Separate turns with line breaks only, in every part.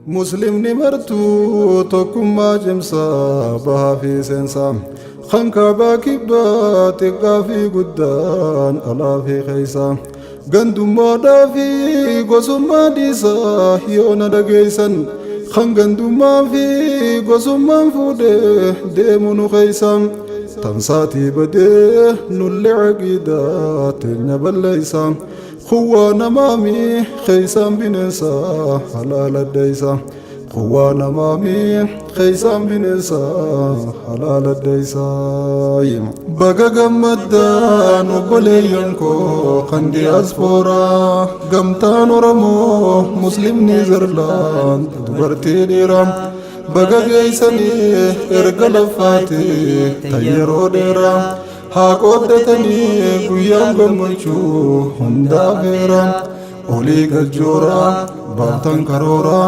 مسلم نمرتو توكم ما جمسا بها في سنسا خنكا باكبا تقا في قدان ألا في خيسا غندم مودا في قسم ما ديسا يونا دقيسا خن غندم ما في قسم ما فوده ديمونو خيسا تنساتي بده نل عقيدات نبليسا خوانا مامي خيسان بنسا حلال الديسا خوانا مامي خيسان بنسا حلال الديسا بقى قمدان وبلينكو خندي أسفورا قمتان ورمو مسلم نيزرلان دبرتي ديرام بقى قيساني ارقل فاتي تيرو ديرام haaqooddatanii guyyaan gammachuu hundaa feeraa olii galchooraa baaftan karooraa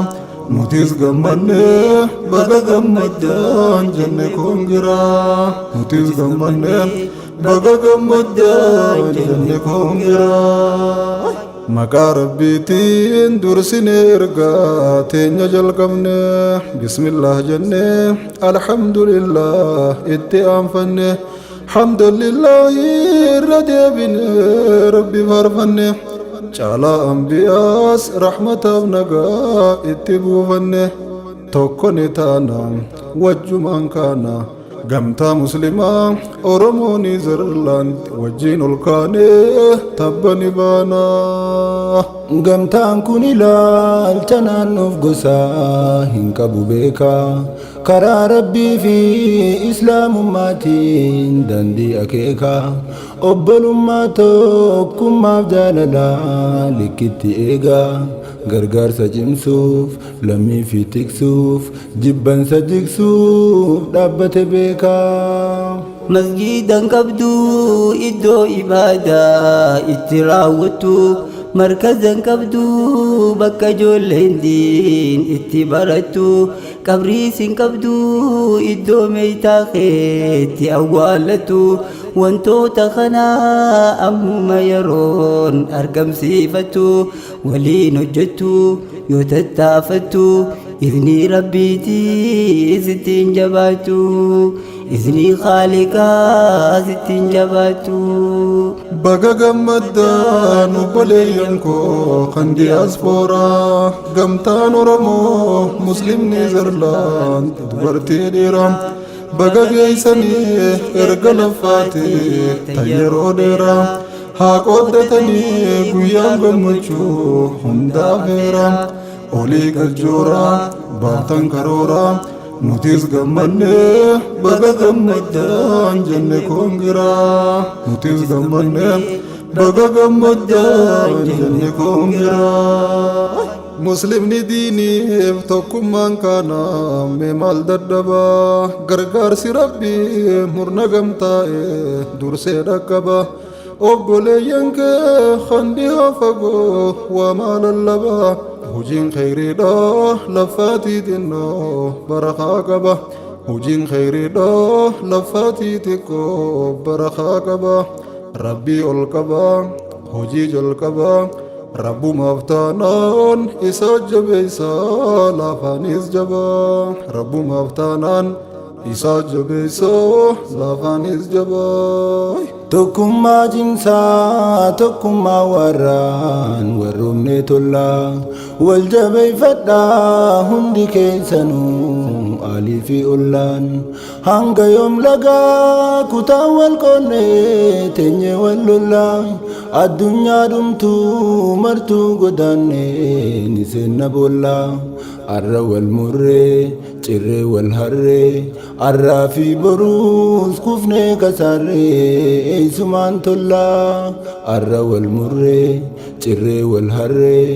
nutis gammannee baga gammaddaan jenne koongiraa nutis gammannee baga gammaddaan jenne koongiraa maqaa rabbiitiin dursinee ergaa teenya jalqabne bismillah jennee alhamdulillah itti aanfanne الحمد لله ردي بن ربي فارفنه جالا أنبياس رحمة ابنغا اتبوفنه توكوني تانا وجمان كانا قمتا مسلما أرموني زرلاند وجين الكاني تبني بانا قمتان كوني لالتنان نفقسا هنكبو بيكا كرا ربي في إسلام ماتين دندي أكيكا أبل ماتو كم مفجاللا لكتي إيغا غرغر سجمسوف لمي في تكسوف جبن سجكسوف دابت بيكا مسجدا كبدو إدو إبادة اتراوتو مركزا كبدو بكا جول هندين اتبارتو كبريس كبدو إدو ميتا خيتي أوالتو وانتو تخنا أمهما يرون أرقم سيفتو ولي نجتو يتتافتو إذني ربيتي ستين جباتو إذني خالقا ستين جباتو بقى قمدان وبلينكو خندي أسفورا قمتان ورمو مسلم نيزرلاند دبرتي ديرام بقى قيساني ارقل فاتي تيرو ديرام haaqooddatanii guyyaan gammachuu hundaa feeraa olii galchooraa baaftan karooraa nutis gammannee baga gammaddaan jenne koongiraa nutis gammannee baga gammaddaan jenne koongiraa muslimni diiniif tokkummaan kana mee maal daddabaa gargaarsi rabbii murna gamtaa'e dursee dhaqqaba obboleeyyan kee khandii fagoo waa maal lallabaa hojiin khayriidha laffaatii xinnoo barakaa qaba hojiin khayriidha laffaatii xiqqoo barakaa qaba rabbii ol qaba hojii jalqaba rabbumaaf taanaan isa jabeessa lafaanis jaba rabbumaaf taanaan isa jabeessa lafaanis jaba tokkummaa jimsaa tokkummaa warraan warroomne tollaa wal jabeeffadhaa hundi keessanuu alii fi ollaan hanga yoom lagaa kutaa wal qoonnee teenye wal lollaa addunyaa dhumtuu martuu godaannee ni seenna boollaa arra wal murree cirree wal harree arraa fi boruus kufnee kasaarree eeysumaan tollaa arra wal murree cirree wal harree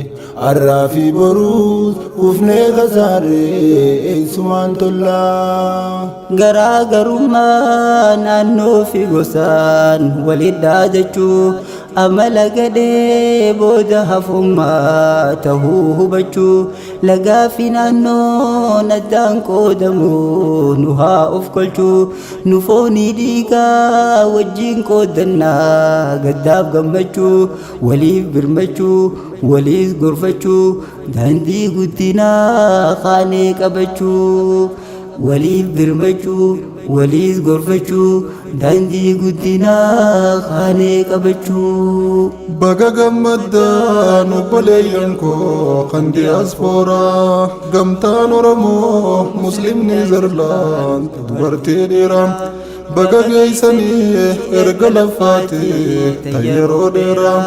arraa fi boruus kufnee kasaarree eeysumaan tollaa garaagarummaa naannoo fi gosaan walidhaa jechuu amala gadee booda hafummaa tahuu hubachuu lagaa fi naannoo naddaan qoodamuu nu haa of kolchuu nu foonii dhiigaa wajjiin qoodannaa gaddaaf gammachuu waliif birmachuu waliis gorfachuu daandii guddinaa kaanee qabachuu waliif birmachuu waliis gorfachuu daandii guddinaa kaanee qabachuu.
Baga gammaddaan obboleeyyan koo kan diyaasfooraa gamtaan Oromoo muslimni Zerland dubartii dhiiraa baga geeysanii erga laffaatee tan yeroo dheeraa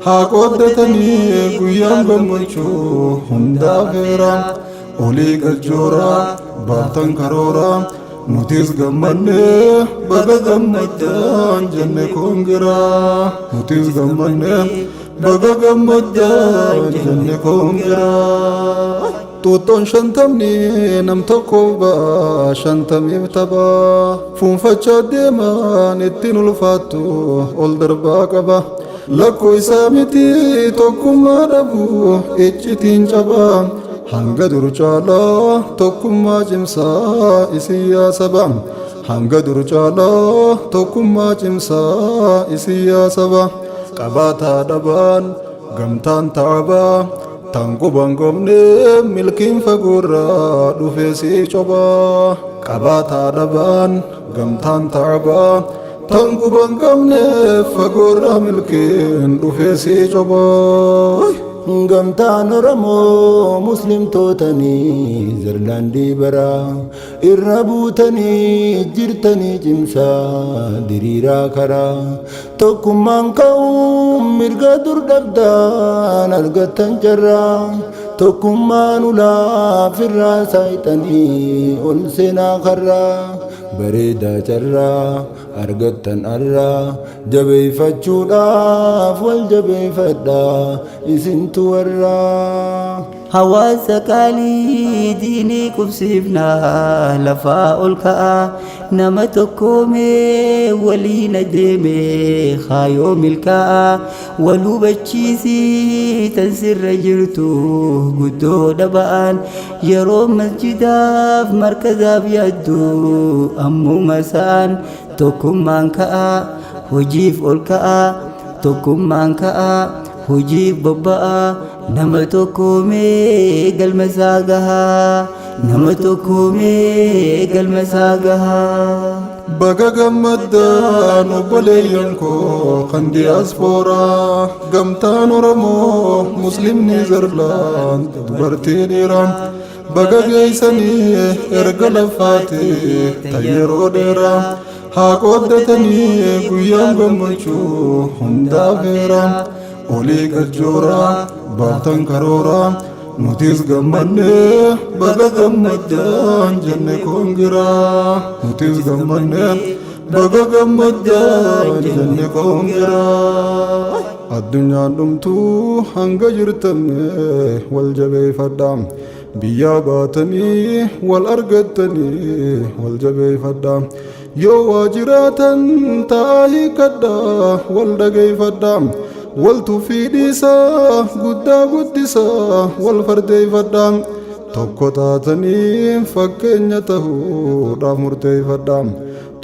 haa qooddatanii guyyaan gammachuu hundaaf heeraa olii gajjooraa baaftan karooraa nutis gammannee baga gammaddaan jenne koongiraa nutis gammannee baga gammaddaan jenne koongiraa. Tuutoon shantamni nam tokkoof ba'a shantamiif taphaa fuunfachaa deemaan ittiin ulfaattu ol darbaa qaba lakkoo isaa miti tokkummaa dhabu iccitiin cabaa hanga dur caalaa tokkummaa cimsaa isin yaa saba hanga dur caalaa tokkummaa cimsaa isin yaa saba qabaataa dhabaan gamtaan taabaa tan quban qobne milkiin fagoorraa dhufee si cobaa qabaataa dhabaan gamtaan taabaa tan quban qabne fagoorraa milkiin dhufee si cobaa.
Gamtaan Oromoo muslimtootanii Zerlandii baraa irra buutanii jirtanii cimsaa diriiraa karaa tokkummaan ka'uun mirga dur dhabdaan argattan carraa tokkummaan ulaaf irraa saayixanii ol seenaa karraa bareedaa carraa argattan arraa jabeeffachuudhaaf wal jabeeffadhaa isintu warraa. Hawaasa qaalii diinii qubsiifnaa lafaa ol ka'aa nama tokkoomee waliin adeemee kaayoo milkaa'aa wal hubachiisii tan sirra jirtu guddoo dhaba'aan yeroo masjidaaf markazaaf yaaddu ammuma isaan tokkummaan ka'aa hojiif ol ka'aa tokkummaan ka'aa hojiif bobba'aa nama tokkoomee galma isaa gahaa nama tokkoomee galma isaa gahaa.
Baga gammaddaan obboleeyyan koo kan diyaasfooraa gamtaan Oromoo muslimni Zerland dubartii dhiiraa baga geeysanii erga laffaatee tan yeroo dheeraa haa qooddatanii guyyaan gammachuu hundaaf heeraa olii gajjooraa baaftan karooraa nutis gammannee baga gammaddaan jenne koongiraa nutis gammannee baga gammaddaan jenne koongiraa. Addunyaan dhumtuu hanga jirtanne wal jabeeffadhaa biyyaa baatanii wal argattanii wal jabeeffadhaa yoo waa jiraatan taa'aa hiikadhaa wal dhageeffadhaa waltu fiidhisaa guddaa guddisaa wal fardeeffadhaa tokko taatanii fakkeenya tahuudhaaf murteeffadhaa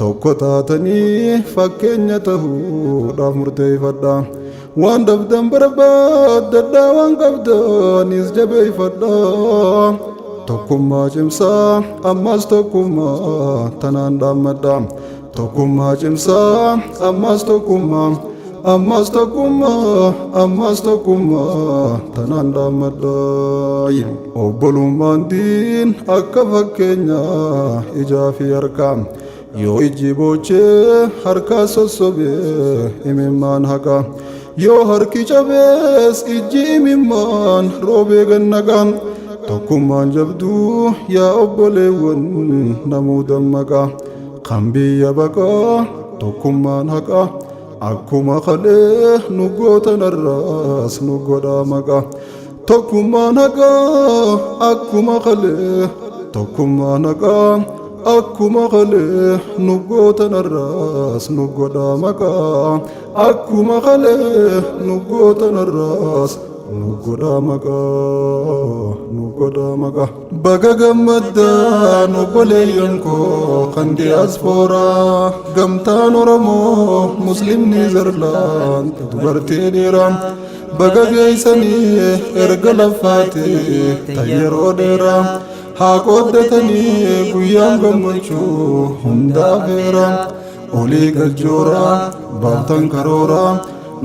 tokko taatanii fakkeenya tahuudhaaf murteeffadhaa waan dabdan barbaaddadhaa waan qabdaniis jabeeffadhaa tokkummaa cimsaa ammas tokkummaa tanaan dhaammadhaa tokkummaa cimsaa ammas tokkummaa ammas tokkummaa tanaan dhaammadhaa obbolummaan diin akka fakkeenyaa ijaa fi harkaa yoo ijji boochee harkaa sossobee imimmaan haqaa yoo harki cabees ijji imimmaan roobee gannagaa tokkummaan jabduu yaa obboleewwan namuu dammaqaa kan biyya baqaa tokkummaan haqaa akkuma qalee nu gootan arraas nu godhaa maqaa tokkummaan haqaa akkuma qalee tokkummaan haqaa akkuma qalee nu gootan arraas nu godhaa maqaa akkuma qalee nu gootan arraas nu godhaa maqaa nu godhaa maqaa. Baga gammaddaan obboleeyyan koo kan diyaasfooraa gamtaan Oromoo muslimni Zerland dubartii dhiiraa baga geessanii erga laffaatee tayyeroo dheeraa haa qooddatanii guyyaan gammachuu hundaafeera olii galjooraa baaftan karooraa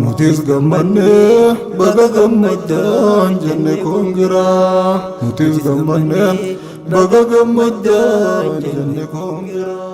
nutis gammanne baga gammaddaan jenne koongiraa nutis gammanne baga gammaddaan jenne koongiraa.